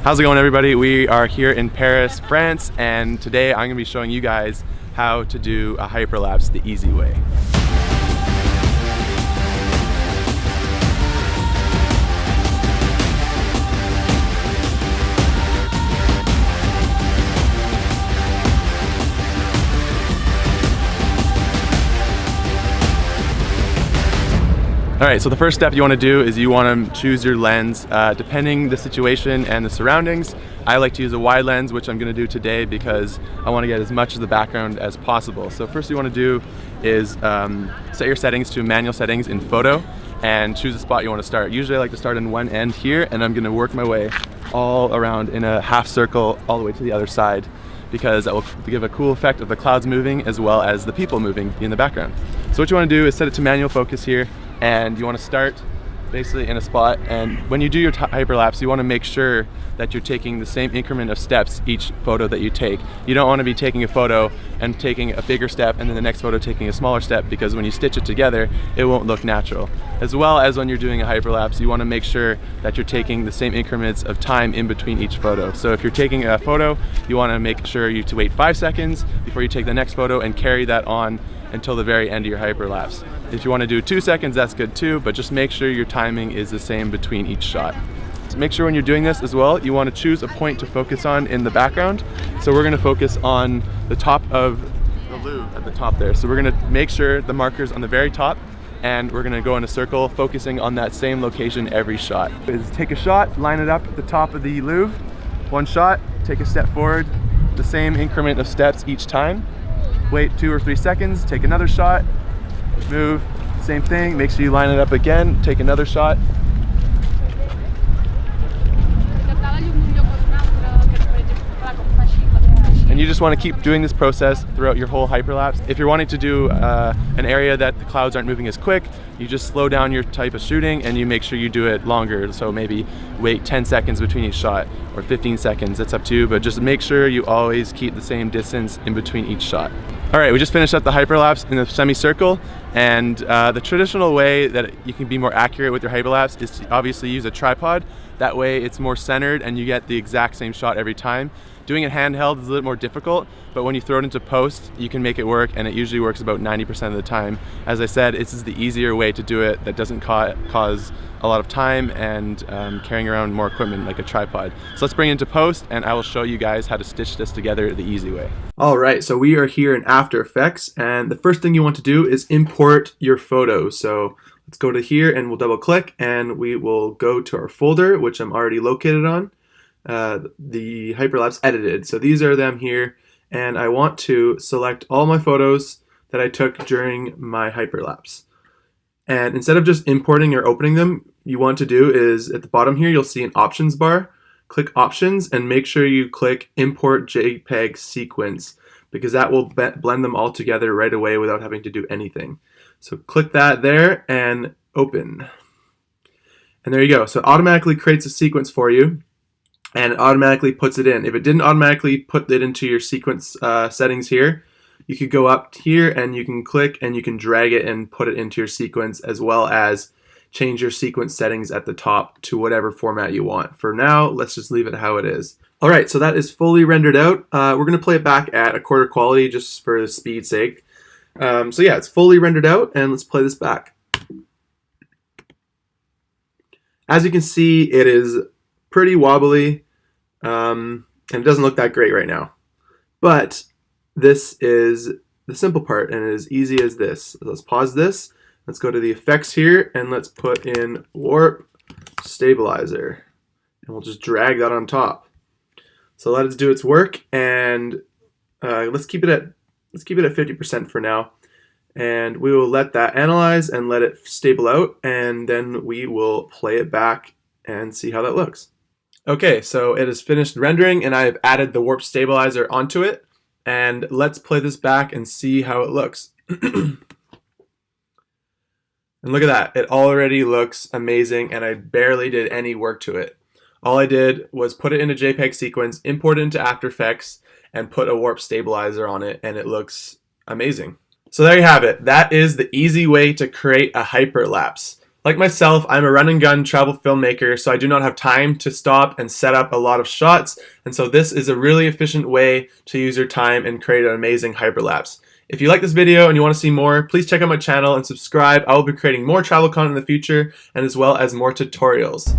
How's it going, everybody? We are here in Paris, France, and today I'm going to be showing you guys how to do a hyperlapse the easy way. Alright, so the first step you want to do is you want to choose your lens. Depending the situation and the surroundings, I like to use a wide lens, which I'm going to do today because I want to get as much of the background as possible. So first you want to do is set your settings to manual settings in photo and choose the spot you want to start. Usually I like to start in one end here, and I'm going to work my way all around in a half circle all the way to the other side, because that will give a cool effect of the clouds moving as well as the people moving in the background. So what you want to do is set it to manual focus here, and you want to start basically in a spot, and when you do your hyperlapse you want to make sure that you're taking the same increment of steps each photo that you take. You don't want to be taking a photo and taking a bigger step and then the next photo taking a smaller step, because when you stitch it together it won't look natural. As well as when you're doing a hyperlapse, you want to make sure that you're taking the same increments of time in between each photo. So if you're taking a photo, you want to make sure you to wait 5 seconds before you take the next photo and carry that on until the very end of your hyperlapse. If you want to do 2 seconds, that's good too, but just make sure your timing is the same between each shot. So make sure when you're doing this as well, you want to choose a point to focus on in the background. So we're going to focus on the top of the loop at the top there. So we're going to make sure the marker's on the very top, and we're going to go in a circle focusing on that same location every shot. Is take a shot, line it up at the top of the Louvre, 1 shot, take a step forward, the same increment of steps each time. Wait 2 or 3 seconds, take another shot, move, same thing, make sure you line it up again, take another shot. And you just want to keep doing this process throughout your whole hyperlapse. If you're wanting to do an area that the clouds aren't moving as quick, you just slow down your type of shooting and you make sure you do it longer. So maybe wait 10 seconds between each shot or 15 seconds, that's up to you, but just make sure you always keep the same distance in between each shot. Alright, we just finished up the hyperlapse in the semicircle, and the traditional way that you can be more accurate with your hyperlapse is to obviously use a tripod. That way it's more centered and you get the exact same shot every time. Doing it handheld is a little more difficult, but when you throw it into post, you can make it work, and it usually works about 90% of the time. As I said, this is the easier way to do it that doesn't cause a lot of time and carrying around more equipment like a tripod. So let's bring it into post, and I will show you guys how to stitch this together the easy way. Alright, so we are here in After Effects, and the first thing you want to do is import your photo. So let's go to here and we'll double click, and we will go to our folder, which I'm already located on. The hyperlapse edited. So these are them here, and I want to select all my photos that I took during my hyperlapse. And instead of just importing or opening them, you want to do is at the bottom here you'll see an options bar. Click options and make sure you click import JPEG sequence, because that will blend them all together right away without having to do anything. So click that there and open. And there you go. So it automatically creates a sequence for you, and it automatically puts it in. If it didn't automatically put it into your sequence settings here, you could go up here and you can click and you can drag it and put it into your sequence, as well as change your sequence settings at the top to whatever format you want. For now, let's just leave it how it is. Alright, so that is fully rendered out. We're going to play it back at a quarter quality just for the speed's sake. So yeah, it's fully rendered out, and let's play this back. As you can see, it is pretty wobbly, and it doesn't look that great right now. But this is the simple part, and it is easy as this. Let's pause this. Let's go to the effects here, and let's put in warp stabilizer, and we'll just drag that on top. So let it do its work, and let's keep it at 50% for now, and we will let that analyze and let it stable out, and then we will play it back and see how that looks. Okay, so it is finished rendering, and I've added the warp stabilizer onto it, and let's play this back and see how it looks. And look at that, it already looks amazing, and I barely did any work to it. All I did was put it in a JPEG sequence, import it into After Effects, and put a warp stabilizer on it, and it looks amazing. So there you have it. That is the easy way to create a hyperlapse. Like myself, I'm a run and gun travel filmmaker, so I do not have time to stop and set up a lot of shots, and so this is a really efficient way to use your time and create an amazing hyperlapse. If you like this video and you want to see more, please check out my channel and subscribe. I will be creating more travel content in the future, and as well as more tutorials.